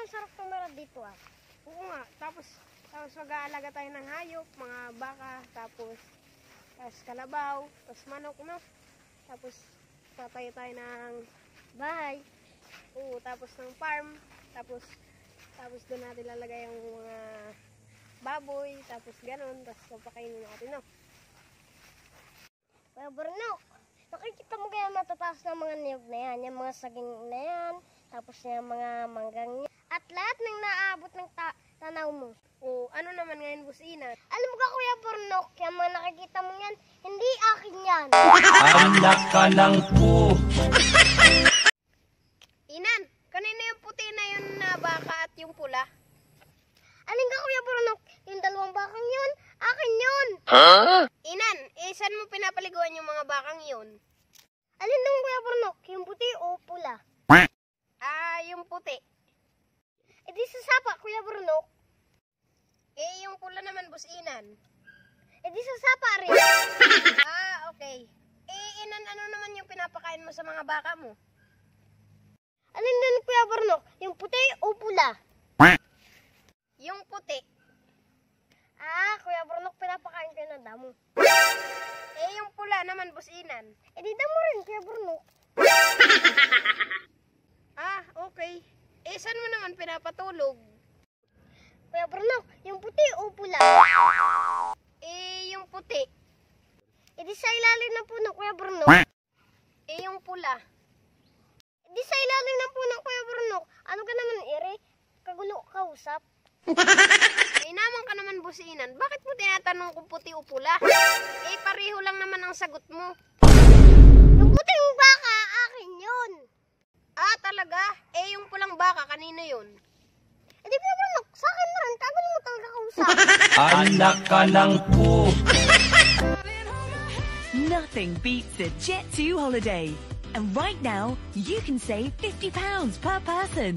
ang sarap tumira dito ah. Oo nga, tapos mag-aalaga tayo ng hayop, mga baka, tapos kalabaw, tapos manok, no? Tapos tatayo tayo ng bahay. Oo, tapos ng farm, tapos doon natin lalagay yung mga baboy, tapos ganun, tapos papakainin natin, no? Kuya Burnok, nakikita mo kaya matataas ng mga niyog na yan, yung mga saging na yan, tapos yung mga manggang yan, at lahat ng naaabot ng tanaw mo. Oo, ano naman ngayon, busina? Alam mo ka Kuya Burnok, yung mga nakikita mo yan, hindi akin yan. Anak ka lang po. Inan, kanina yung puti na yun na baka at yung pula? Alin ka Kuya Burnok, yung dalawang bakang yun, akin yun. Inan, saan mo pinapaliguan yung mga bakang yun? Alin dong Kuya Burnok, yung puti o pula? Yung puti. Di sa sapa Kuya Burnok. Yung pula naman, businan. Di sa sapa rin. Okay. Inan, ano naman yung pinapakain mo sa mga baka mo? Alin dun Kuya Burnok, yung puti o pula? Yung puti. Kuya Burnok, pinapakain ko ng damo. Yung pula naman, businan. Di damo rin Kuya Burnok. Okay. Saan mo naman pinapatulog? Kuya Burnok, yung puti o pula? Yung puti. Di sa ilalim ng puno Kuya Burnok. Yung pula. Di sa ilalim ng puno Kuya Burnok. Ano ka naman ere? Kagulo kausap. Naman ka naman, businan. Bakit mo tinatanong kung puti o pula? Pareho lang naman ang sagot mo. Yung puting baka, akin yun. Talaga? Yung pulang baka, kanino yun? Di Kuya Burnok, sa akin na rin. Kagulo mo talaga kausap. Anak ka lang po. Nothing beats a Jet2 holiday. And right now, you can save £50 per person.